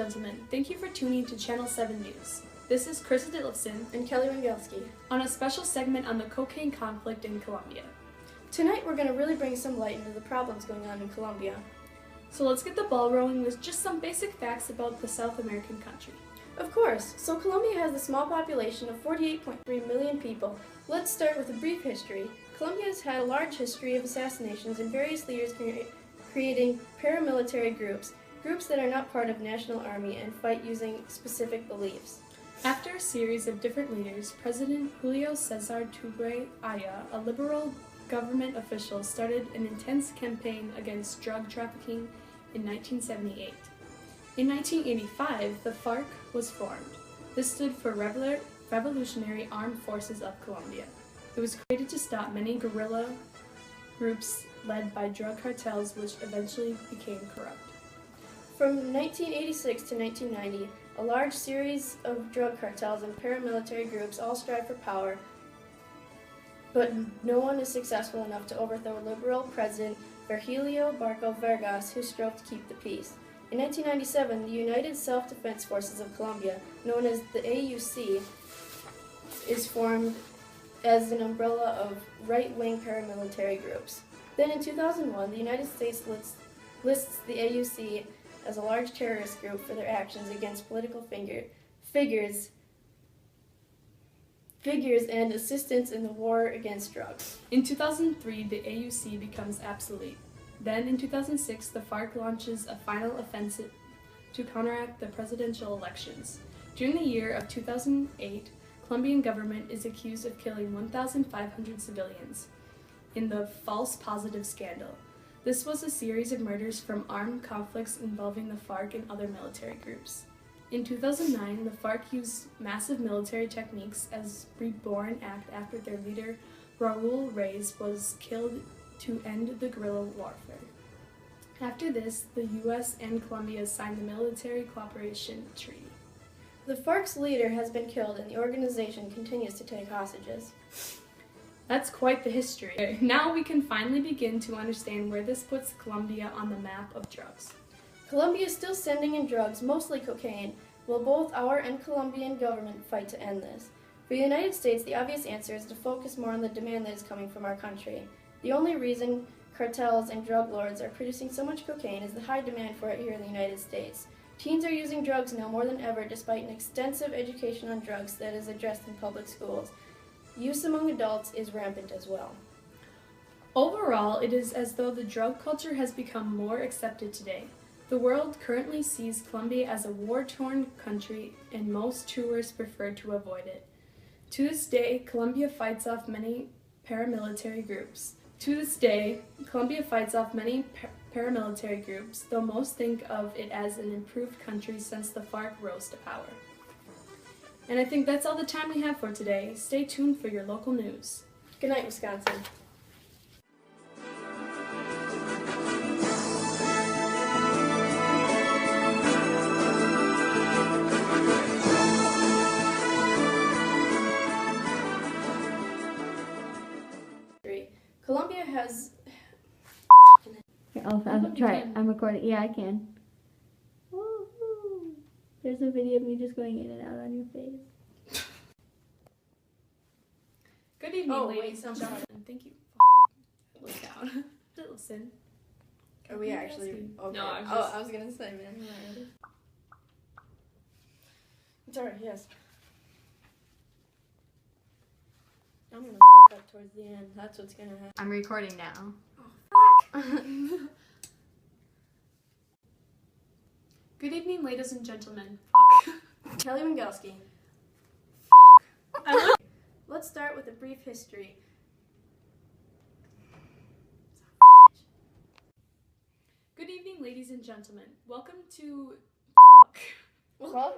gentlemen, thank you for tuning to Channel 7 News. This is Krista Ditlevson and Kelly Wengelski on a special segment on the cocaine conflict in Colombia. Tonight we're going to really bring some light into the problems going on in Colombia. So let's get the ball rolling with just some basic facts about the South American country. Of course. So Colombia has a small population of 48.3 million people. Let's start with a brief history. Colombia has had a large history of assassinations and various leaders creating paramilitary groups that are not part of national army and fight using specific beliefs. After a series of different leaders, President Julio Cesar Tubre Aya, a liberal government official, started an intense campaign against drug trafficking in 1978. In 1985, the FARC was formed. This stood for Revolutionary Armed Forces of Colombia. It was created to stop many guerrilla groups led by drug cartels, which eventually became corrupt. From 1986 to 1990, a large series of drug cartels and paramilitary groups all strive for power, but no one is successful enough to overthrow liberal President Virgilio Barco Vargas, who strove to keep the peace. In 1997, the United Self-Defense Forces of Colombia, known as the AUC, is formed as an umbrella of right-wing paramilitary groups. Then in 2001, the United States lists the AUC as a large terrorist group for their actions against political figures and assistance in the war against drugs. In 2003, the AUC becomes obsolete. Then in 2006, the FARC launches a final offensive to counteract the presidential elections. During the year of 2008, Colombian government is accused of killing 1,500 civilians in the false positive scandal. This was a series of murders from armed conflicts involving the FARC and other military groups. In 2009, the FARC used massive military techniques as Reborn Act after their leader, Raul Reyes, was killed to end the guerrilla warfare. After this, the U.S. and Colombia signed the Military Cooperation Treaty. The FARC's leader has been killed and the organization continues to take hostages. That's quite the history. Now we can finally begin to understand where this puts Colombia on the map of drugs. Colombia is still sending in drugs, mostly cocaine, while both our and Colombian government fight to end this. For the United States, the obvious answer is to focus more on the demand that is coming from our country. The only reason cartels and drug lords are producing so much cocaine is the high demand for it here in the United States. Teens are using drugs now more than ever, despite an extensive education on drugs that is addressed in public schools. Use among adults is rampant as well. Overall, it is as though the drug culture has become more accepted today. The world currently sees Colombia as a war-torn country, and most tourists prefer to avoid it. To this day, Colombia fights off many paramilitary groups. Paramilitary groups, though most think of it as an improved country since the FARC rose to power. And I think that's all the time we have for today. Stay tuned for your local news. Good night, Wisconsin. Colombia has... I'll try it. I'm recording. Yeah, I can. Woo-hoo. There's a video of me just going in and out on your face. Good evening, ladies and gentlemen. Thank you. Look down. Listen. Are we actually... Okay. No, I was going to say, man. Sorry, yes. I'm going to fuck up towards the end. That's what's going to happen. I'm recording now. Oh, fuck. Good evening, ladies and gentlemen. Kelly Wengelski. Let's start with a brief history. Good evening, ladies and gentlemen. Welcome to... Welcome